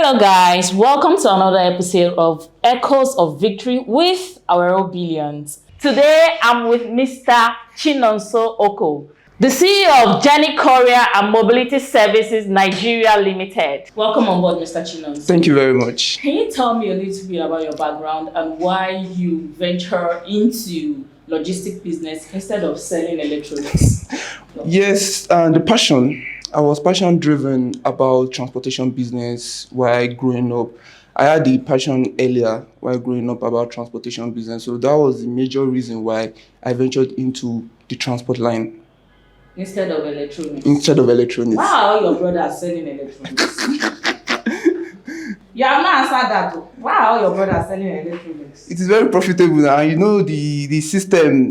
Hello guys, welcome to another episode of Echoes of Victory with our Billions. Today I'm with Mr. Chinonso Okoh, the CEO of Jenik Courier Mobility Services Nigeria Limited. Welcome on board, Mr. Chinonso. Thank you very much. Can you tell me a little bit about your background and why you venture into logistic business instead of selling electronics? Yes, the passion. I was passion driven about transportation business while growing up. I had the passion earlier while growing up about transportation business. So that was the major reason why I ventured into the transport line. Instead of electronics? Instead of electronics. Wow, your brother is selling electronics. You have not answered that. Wow, your brother is selling electronics. It is very profitable now. And you know the system,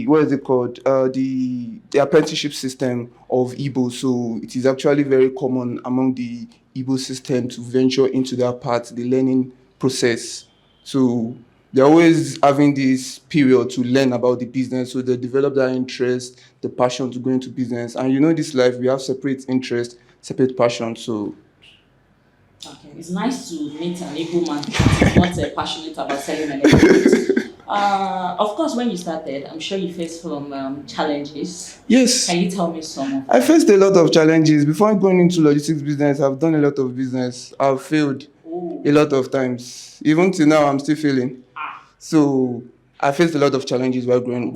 what is it called? The apprenticeship system of Igbo. So it is actually very common among the Igbo system to venture into that part, the learning process. So they're always having this period to learn about the business. So they develop that interest, the passion to go into business. And you know, this life, we have separate interest, separate passion. So okay, it's nice to meet an Igbo man who's not passionate about selling electronics. Of course, when you started, I'm sure you faced some challenges. Yes. Can you tell me some? I faced a lot of challenges. Before going into logistics business, I've done a lot of business. I've failed a lot of times. Even till now, I'm still failing. So I faced a lot of challenges while growing.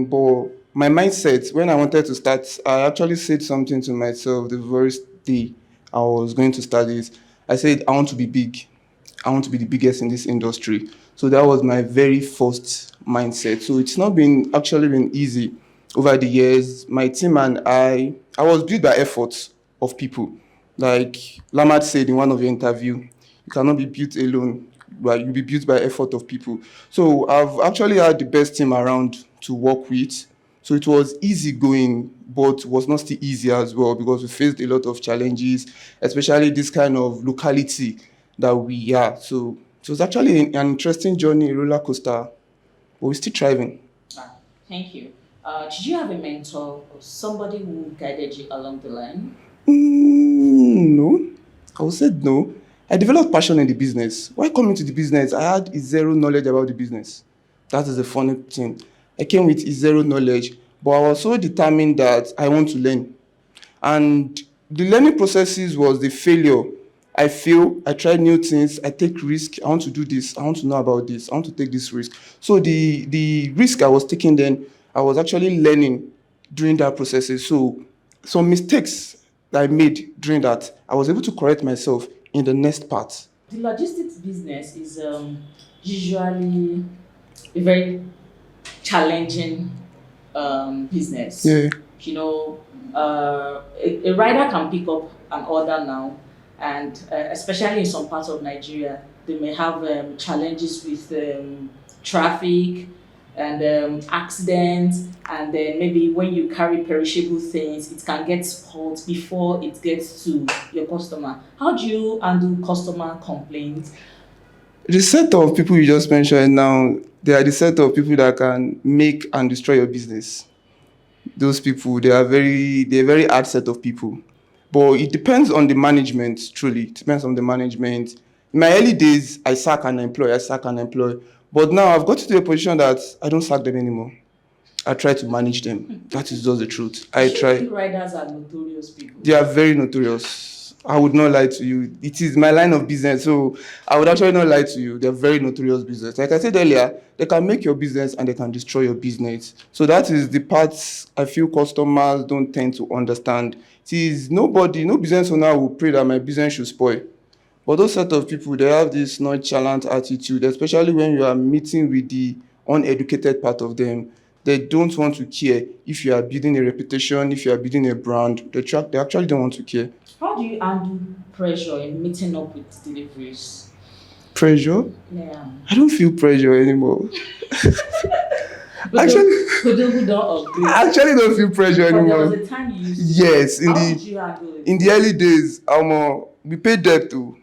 But my mindset, when I wanted to start, I actually said something to myself the first day I was going to start this. I said, I want to be big. I want to be the biggest in this industry. So that was my very first mindset. So it's not actually been easy over the years. My team and I was built by efforts of people. Like Lamad said in one of your interviews, you cannot be built alone, but you'll be built by effort of people. So I've actually had the best team around to work with. So it was easy going, but was not still easy as well because we faced a lot of challenges, especially this kind of locality that we are. So it was actually an interesting journey, a roller coaster, but we're still thriving. Thank you. Did you have a mentor or somebody who guided you along the line? No, I would say no. I developed passion in the business. While coming to the business, I had zero knowledge about the business. That is the funny thing. I came with zero knowledge, but I was so determined that I want to learn. And the learning processes was the failure. I fail, I try new things, I take risk, I want to do this, I want to know about this, I want to take this risk. So the risk I was taking then, I was actually learning during that process. So some mistakes that I made during that, I was able to correct myself in the next part. The logistics business is usually a very challenging business. Yeah. You know, a rider can pick up an order now, and especially in some parts of Nigeria, they may have challenges with traffic and accidents, and then maybe when you carry perishable things, it can get spoiled before it gets to your customer. How do you handle customer complaints? The set of people you just mentioned now, they are the set of people that can make and destroy your business. Those people, they're a very hard set of people. But it depends on the management, truly. It depends on the management. In my early days, I sack and employ. But now I've got to a position that I don't sack them anymore. I try to manage them. That is just the truth. I try. Think riders are notorious people? They are very notorious. I would not lie to you. It is my line of business, so I would actually not lie to you. They're very notorious business. Like I said earlier, they can make your business and they can destroy your business. So that is the parts I feel customers don't tend to understand. It is no business owner will pray that my business should spoil. But those set of people, they have this nonchalant attitude, especially when you are meeting with the uneducated part of them. They don't want to care if you are building a reputation, if you are building a brand. They actually don't want to care. How do you handle pressure in meeting up with deliveries? Pressure? Yeah. I don't feel pressure anymore. But who don't agree. I actually don't feel pressure anymore. There was a time you used to. Yes, How did you handle it? in the early days, we paid debt too.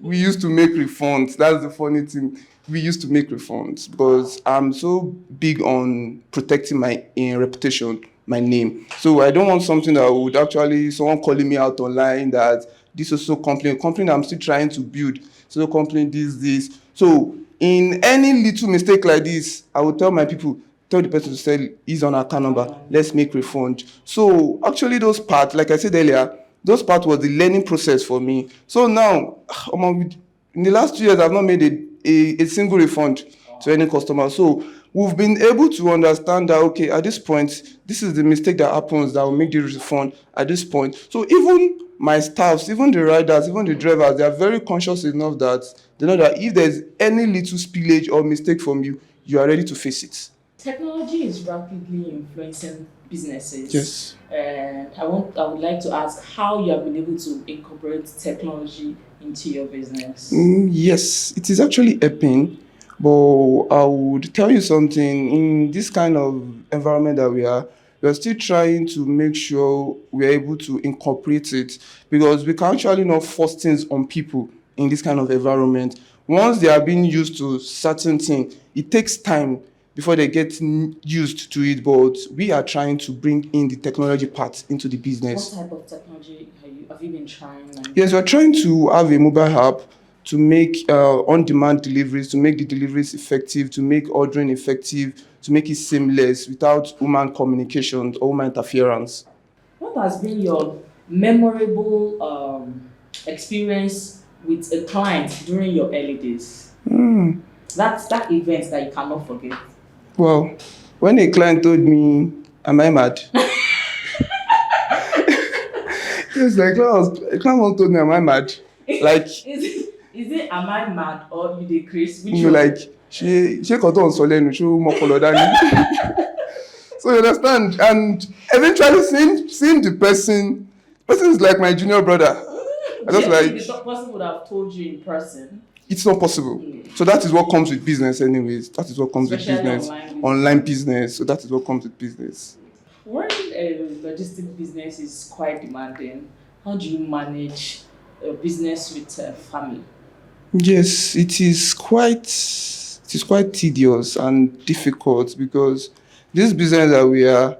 We used to make refunds. That's the funny thing. We used to make refunds because I'm so big on protecting my reputation, my name. So I don't want something that would actually, someone calling me out online that this also company that I'm still trying to build, so company this. So in any little mistake like this, I will tell my people, tell the person to sell his on account number, let's make refund. So actually those parts, like I said earlier, those part was the learning process for me. So now, in the last 2 years, I've not made a single refund to any customer. So we've been able to understand that, okay, at this point, this is the mistake that happens that will make the refund at this point. So even my staffs, even the riders, even the drivers, they are very conscious enough that they know that if there's any little spillage or mistake from you, you are ready to face it. Technology is rapidly influencing businesses. Yes. And I would like to ask how you have been able to incorporate technology into your business. Yes, it is actually helping, but I would tell you something. In this kind of environment that we are still trying to make sure we are able to incorporate it, because we can actually not force things on people in this kind of environment. Once they are being used to certain things, it takes time before they get used to it, but we are trying to bring in the technology part into the business. What type of technology have you been trying? Yes, we're trying to have a mobile app to make on-demand deliveries, to make the deliveries effective, to make ordering effective, to make it seamless without human communication or human interference. What has been your memorable experience with a client during your early days? That's that event that you cannot forget. Well, when a client told me, am I mad? Yes, like a client once told me, am I mad? Like, is it am I mad or you dey craze? Which you one? like, she got on solenu, she more color than So you understand? And eventually seeing the person is like my junior brother. I just like, the person would have told you in person. it's not possible. So that is what comes with business anyways. That is what comes Especially with business. Online business. So that is what comes with business. When a logistic business is quite demanding, how do you manage a business with a family? Yes, it is quite tedious and difficult, because this business that we are,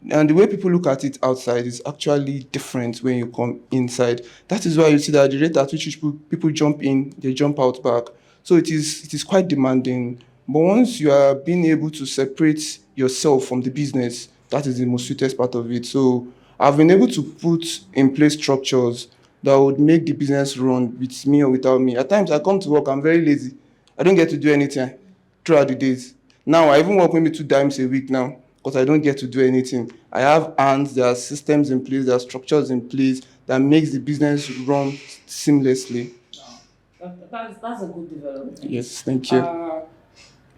and the way people look at it outside is actually different when you come inside. That is why you see that the rate at which people jump in, they jump out back. So it is quite demanding. But once you are being able to separate yourself from the business, that is the most sweetest part of it. So I've been able to put in place structures that would make the business run with me or without me. At times I come to work, I'm very lazy. I don't get to do anything throughout the days. Now I even work maybe 2 times a week now, because I don't get to do anything. I have hands, there are systems in place, there are structures in place that makes the business run seamlessly. That's a good development. Yes, thank you.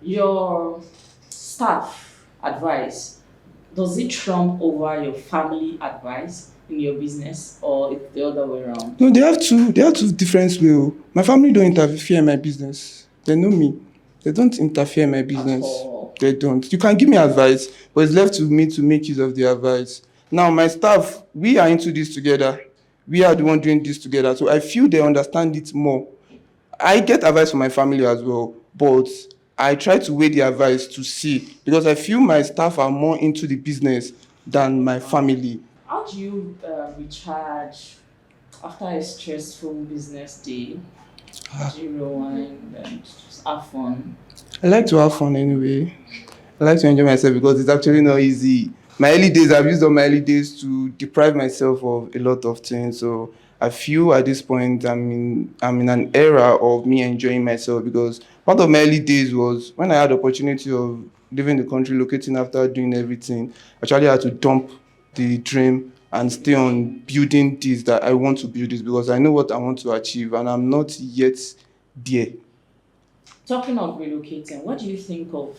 Your staff advice, does it trump over your family advice in your business, or it's the other way around? No, they have two different ways. My family don't interfere in my business. They know me. They don't interfere in my business. They don't. You can give me advice, but it's left to me to make use of the advice. Now, my staff, we are into this together. We are the one doing this together. So I feel they understand it more. I get advice from my family as well, but I try to weigh the advice to see, because I feel my staff are more into the business than my family. How do you recharge after a stressful business day? Do you rewind and just have fun? I like to have fun anyway. I like to enjoy myself, because it's actually not easy. My early days, I've used all my early days to deprive myself of a lot of things. So I feel at this point I'm in an era of me enjoying myself, because part of my early days was when I had the opportunity of leaving the country, locating after doing everything. I actually had to dump the dream and stay on building this, that I want to build this, because I know what I want to achieve and I'm not yet there. Talking of relocating, what do you think of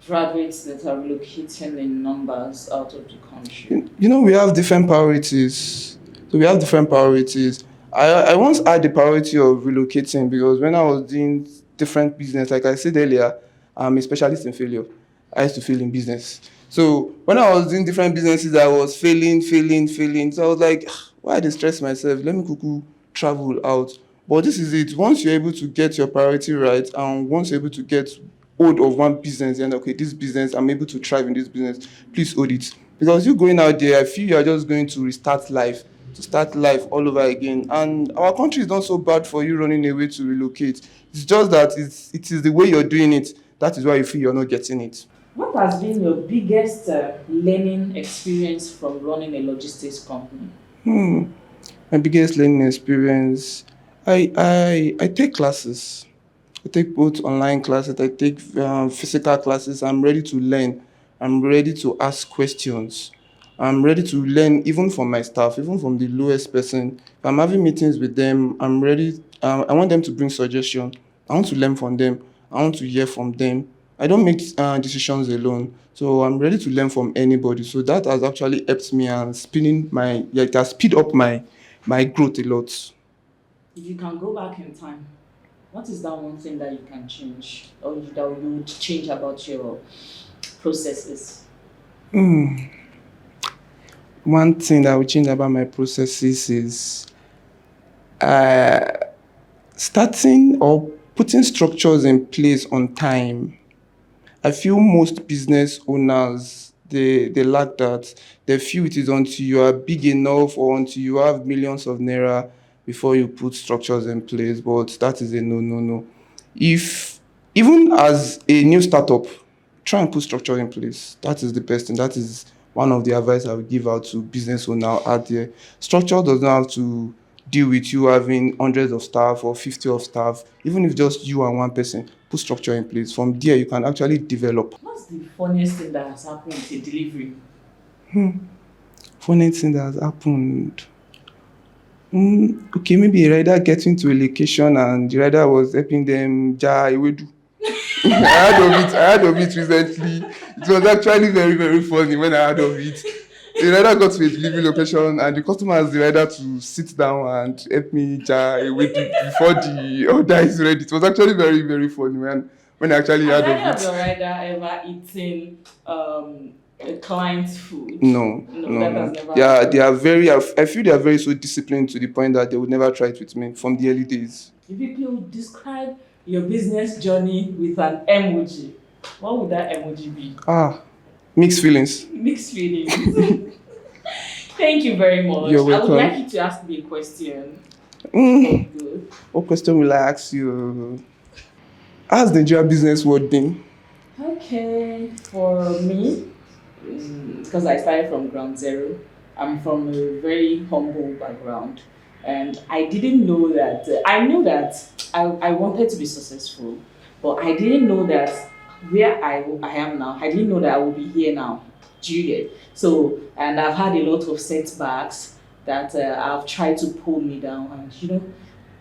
graduates that are relocating in numbers out of the country? You know, we have different priorities. So we have different priorities. I once had the priority of relocating, because when I was doing different business, like I said earlier, I'm a specialist in failure. I used to fail in business. So when I was doing different businesses, I was failing. So I was like, why did I stress myself? Let me cuckoo travel out. But this is it. Once you're able to get your priority right, and once you're able to get hold of one business, and okay, this business, I'm able to thrive in this business, please hold it. Because you going out there, I feel you're just going to restart life to start life all over again. And our country is not so bad for you running away to relocate. It's just that it is the way you're doing it. That is why you feel you're not getting it. What has been your biggest learning experience from running a logistics company? My biggest learning experience, I take classes. I take both online classes, I take physical classes. I'm ready to learn. I'm ready to ask questions. I'm ready to learn even from my staff, even from the lowest person. If I'm having meetings with them, I'm ready. I want them to bring suggestions. I want to learn from them. I want to hear from them. I don't make decisions alone. So I'm ready to learn from anybody. So that has actually helped me and it has speed up my growth a lot. If you can go back in time, what is that one thing that you can change or that you would change about your processes? One thing that I would change about my processes is uh, starting or putting structures in place on time. I feel most business owners they lack that. They feel it is until you are big enough or until you have millions of naira before you put structures in place. But that is a no. If even as a new startup, try and put structure in place. That is the best thing. That is one of the advice I would give out to business owners out there. Structure does not have to deal with you having hundreds of staff or 50 of staff. Even if just you and one person, put structure in place. From there, you can actually develop. What's the funniest thing that has happened with a delivery? Funny thing that has happened. Okay, maybe a rider getting to a location and the rider was helping them ja ewedu. I heard of it recently. It was actually very, very funny when I heard of it. The rider got to a delivery location and the customer asked the rider to sit down and help me ja ewedu before the order is ready. It was actually very, very funny when I actually heard of Has it. any of your rider ever eaten a client's food? No, That has never Yeah, happened. they are very. I feel they are very so disciplined to the point that they would never try it with me from the early days. If you could describe your business journey with an emoji, what would that emoji be? Mixed feelings. Mixed feelings. Thank you very much. You're I would welcome. like you to ask me a question. Good. What question will I ask you? How's the Nigeria business world been? Okay, for me, because I started from ground zero, I'm from a very humble background, and I didn't know that. I knew that I wanted to be successful, but I didn't know that where I am now. I didn't know that I will be here now. Do you get? So, and I've had a lot of setbacks that have tried to pull me down, and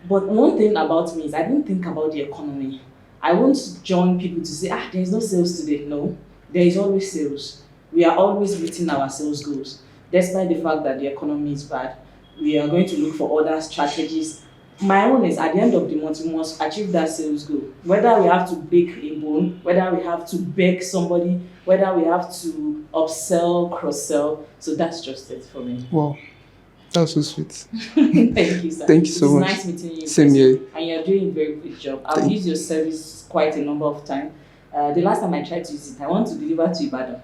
But one thing about me is I didn't think about the economy. I won't join people to say, there's no sales today. No, there is always sales. We are always meeting our sales goals. Despite the fact that the economy is bad, we are going to look for other strategies. My own is at the end of the month, we must achieve that sales goal. Whether we have to bake a bone, whether we have to beg somebody, whether we have to upsell, cross-sell. So that's just it for me. Wow, that was so sweet. Thank you, sir. Thank you so much. It's nice meeting you. Same here. And you're doing a very good job. I've used your service quite a number of times. The last time I tried to use it, I want to deliver to Ibadan.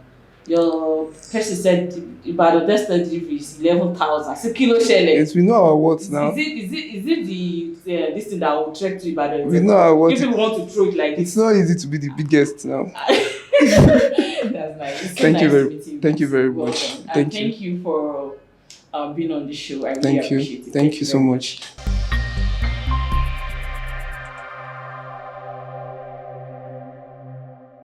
Your person said Ibadan destined delivery is 11,000. So kilo shele. Yes, we know our words now. Is it the this thing that will trek to Ibadan? We know our words. People want to throw it like this. It's not easy to be the biggest now. That's nice. It's so Thank nice you to very, meet you. thank you very Welcome. much. And thank you for being on the show. I really appreciate it. Thank you so much.